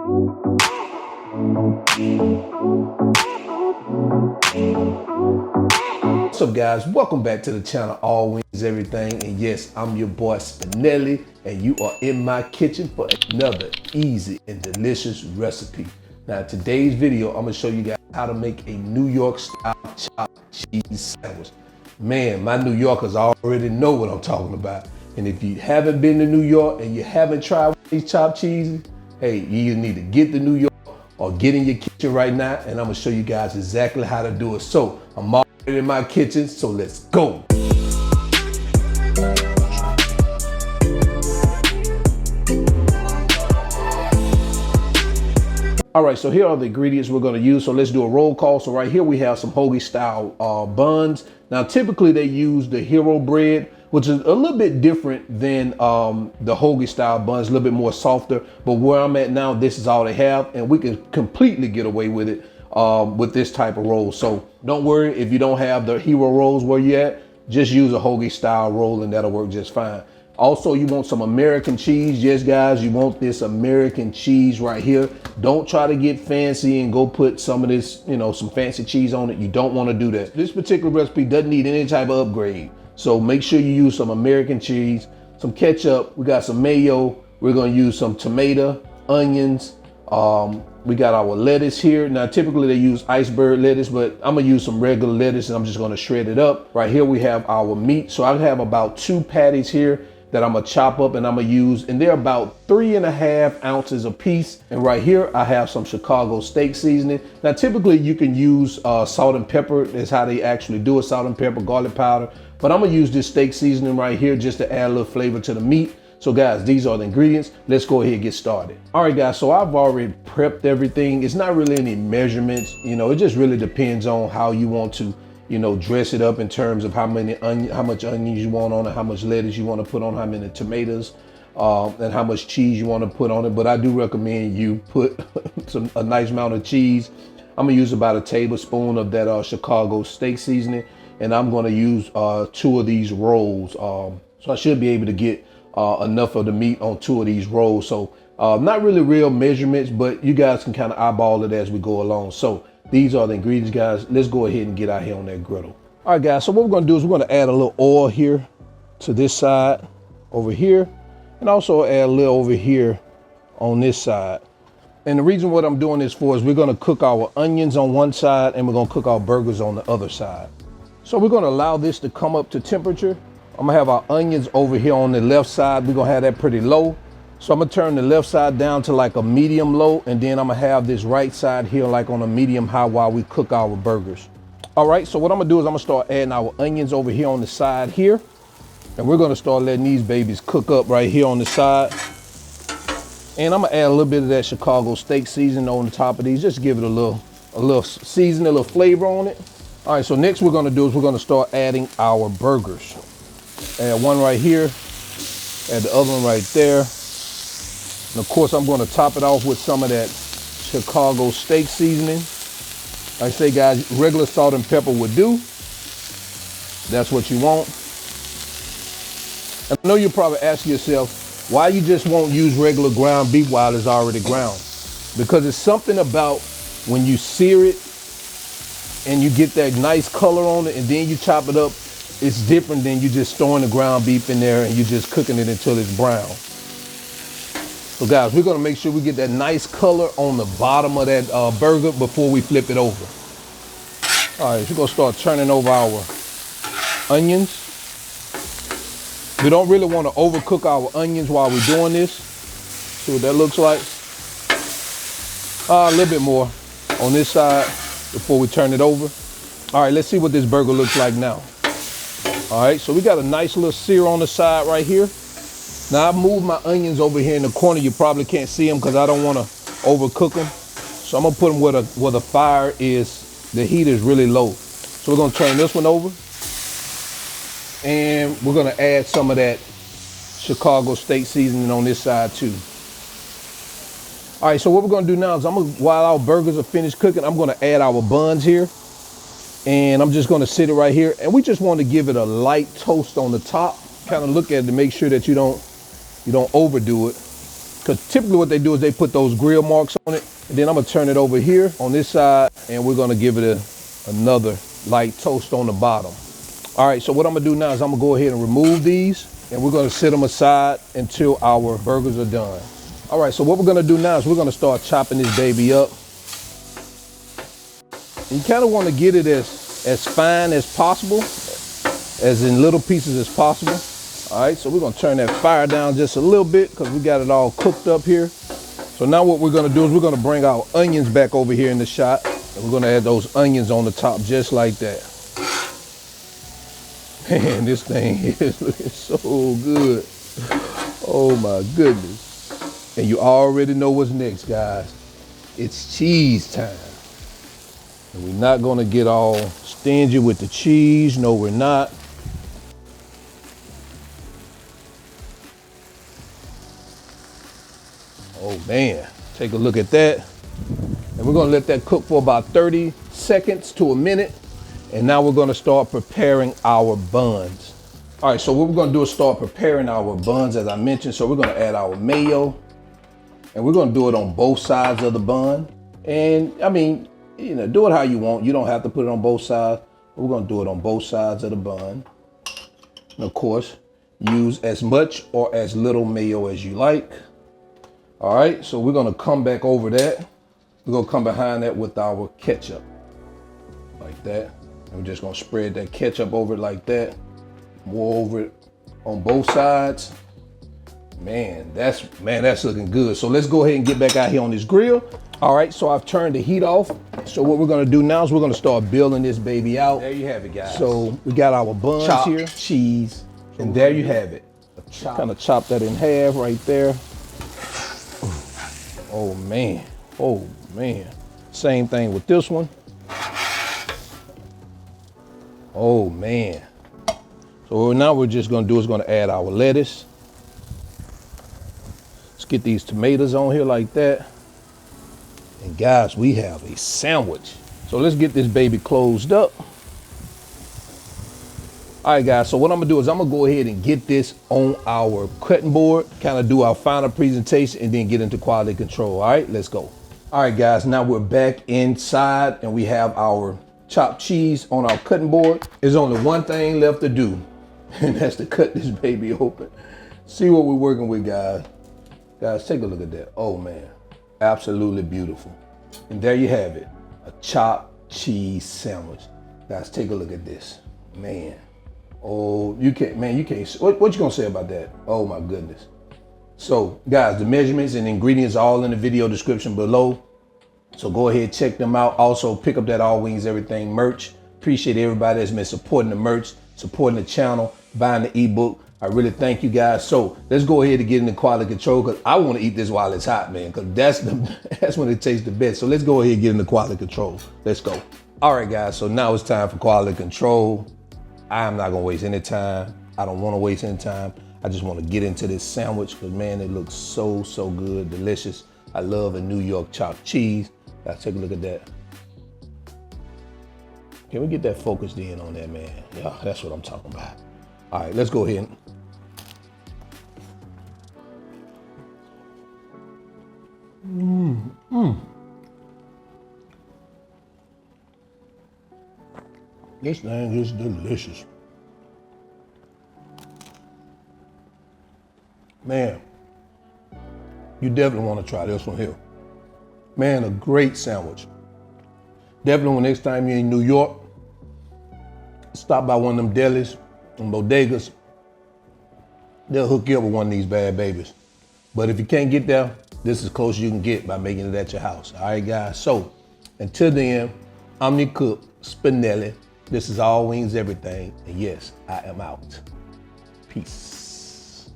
What's up, guys? Welcome back to the channel, All Wings Everything. And yes, I'm your boy Spinelli, and you are in my kitchen for another easy and delicious recipe. Now, in today's video, I'm gonna show you guys how to make a New York style chopped cheese sandwich. Man, my New Yorkers already know what I'm talking about. And if you haven't been to New York and you haven't tried these chopped cheeses, hey, you either need to get to New York or get in your kitchen right now, and I'm gonna show you guys exactly how to do it. So I'm already in my kitchen, so let's go. All right, so here are the ingredients we're gonna use. So let's do a roll call. So right here we have some Hoagie style buns. Now typically they use the hero bread, which is a little bit different than the Hoagie style buns, a little bit more softer. But where I'm at now, this is all they have, and we can completely get away with it with this type of roll. So don't worry if you don't have the hero rolls where you're at, just use a Hoagie style roll and that'll work just fine. Also, you want some American cheese. Yes, guys, you want this American cheese right here. Don't try to get fancy and go put some of this, some fancy cheese on it. You don't want to do that. This particular recipe doesn't need any type of upgrade. So make sure you use some American cheese, some ketchup. We got some mayo. We're going to use some tomato, onions. We got our lettuce here. Now, typically they use iceberg lettuce, but I'm gonna use some regular lettuce and I'm just gonna shred it up. Right here we have our meat. So I have about 2 patties here that I'm gonna chop up and I'm gonna use, and they're about 3.5 ounces a piece. And right here I have some Chicago steak seasoning. Now typically you can use salt and pepper. That's how they actually do it, salt and pepper, garlic powder. But I'm gonna use this steak seasoning right here just to add a little flavor to the meat. So guys, these are the ingredients. Let's go ahead and get started. All right guys, so I've already prepped everything. It's not really any measurements, it just really depends on how you want to, dress it up in terms of how much onions you want on it, how much lettuce you want to put on, how many tomatoes, and how much cheese you want to put on it. But I do recommend you put a nice amount of cheese. I'm gonna use about a tablespoon of that Chicago steak seasoning, and I'm gonna use 2 of these rolls. So I should be able to get enough of the meat on 2 of these rolls. So not really real measurements, but you guys can kind of eyeball it as we go along. So these are the ingredients, guys. Let's go ahead and get out here on that griddle. All right, guys, so what we're gonna do is we're gonna add a little oil here to this side over here, and also add a little over here on this side. And the reason what I'm doing this for is we're gonna cook our onions on one side and we're gonna cook our burgers on the other side. So we're gonna allow this to come up to temperature. I'm gonna have our onions over here on the left side. We're gonna have that pretty low. So I'm gonna turn the left side down to like a medium low, and then I'm gonna have this right side here like on a medium high while we cook our burgers. All right, so what I'm gonna do is I'm gonna start adding our onions over here on the side here. And we're gonna start letting these babies cook up right here on the side. And I'm gonna add a little bit of that Chicago steak seasoning on the top of these, just to give it a little seasoning, a little flavor on it. All right, so next we're gonna do is we're gonna start adding our burgers. Add one right here, add the other one right there. And of course, I'm gonna top it off with some of that Chicago steak seasoning. Like I say, guys, regular salt and pepper would do. That's what you want. And I know you're probably asking yourself, why you just won't use regular ground beef while it's already ground? Because it's something about when you sear it and you get that nice color on it and then you chop it up, it's different than you just throwing the ground beef in there and you just cooking it until it's brown. So guys, we're gonna make sure we get that nice color on the bottom of that burger before we flip it over. All right, we're gonna start turning over our onions. We don't really wanna overcook our onions while we're doing this. See what that looks like? A little bit more on this side before we turn it over. All right, let's see what this burger looks like now. All right, so we got a nice little sear on the side right here. Now I've moved my onions over here in the corner. You probably can't see them because I don't want to overcook them. So I'm gonna put them where the fire is, the heat is really low. So we're gonna turn this one over. And we're gonna add some of that Chicago steak seasoning on this side too. All right, so what we're gonna do now is while our burgers are finished cooking, I'm gonna add our buns here. And I'm just gonna sit it right here. And we just want to give it a light toast on the top. Kind of look at it to make sure that you don't overdo it. Because typically what they do is they put those grill marks on it. And then I'm gonna turn it over here on this side, and we're gonna give it another light toast on the bottom. All right, so what I'm gonna do now is I'm gonna go ahead and remove these, and we're gonna set them aside until our burgers are done. All right, so what we're gonna do now is we're gonna start chopping this baby up. You kind of want to get it as fine as possible, as in little pieces as possible. All right, so we're gonna turn that fire down just a little bit because we got it all cooked up here. So now what we're gonna do is we're gonna bring our onions back over here in the shot, and we're gonna add those onions on the top just like that. Man, this thing is looking so good. Oh my goodness. And you already know what's next, guys. It's cheese time. And we're not gonna get all stingy with the cheese. No, we're not. Oh man, take a look at that. And we're gonna let that cook for about 30 seconds to a minute. And now we're gonna start preparing our buns. All right, so what we're gonna do is start preparing our buns, as I mentioned. So we're gonna add our mayo, and we're gonna do it on both sides of the bun. And I mean, you know, do it how you want. You don't have to put it on both sides. We're gonna do it on both sides of the bun. And of course, use as much or as little mayo as you like. All right, so we're gonna come back over that. We're gonna come behind that with our ketchup, like that. And we're just gonna spread that ketchup over it like that. More over it on both sides. Man, that's looking good. So let's go ahead and get back out here on this grill. All right, so I've turned the heat off. So what we're gonna do now is we're gonna start building this baby out. There you have it, guys. So we got our buns Chopped here. cheese. And there you have it. Kind of chop that in half right there. Oh man, oh man. Same thing with this one. Oh man. So now we're just gonna do is gonna add our lettuce. Let's get these tomatoes on here like that. And guys, we have a sandwich. So let's get this baby closed up. All right, guys, so what I'm gonna do is I'm gonna go ahead and get this on our cutting board, kind of do our final presentation, and then get into quality control. All right, let's go. All right, guys, now we're back inside and we have our chopped cheese on our cutting board. There's only one thing left to do, and that's to cut this baby open. See what we're working with, guys. Guys, take a look at that. Oh man, absolutely beautiful. And there you have it, a chopped cheese sandwich. Guys, take a look at this, man. Oh, you can't, what you gonna say about that? Oh my goodness. So guys, the measurements and ingredients are all in the video description below. So go ahead, check them out. Also pick up that All Wings Everything merch. Appreciate everybody that's been supporting the merch, supporting the channel, buying the ebook. I really thank you guys. So let's go ahead and get into quality control, because I want to eat this while it's hot, man, because that's when it tastes the best. So let's go ahead and get into quality control. Let's go. All right, guys, so now it's time for quality control. I'm not gonna waste any time. I don't wanna waste any time. I just wanna get into this sandwich because man, it looks so, so good, delicious. I love a New York chopped cheese. Let's take a look at that. Can we get that focused in on that, man? Yeah, that's what I'm talking about. All right, let's go ahead. This thing is delicious. Man, you definitely want to try this one here. Man, a great sandwich. Definitely when next time you're in New York, stop by one of them delis and bodegas. They'll hook you up with one of these bad babies. But if you can't get there, this is as close as you can get by making it at your house. All right, guys. So until then, I'm the cook, Spinelli. This is All Wings Everything. And yes, I am out. Peace.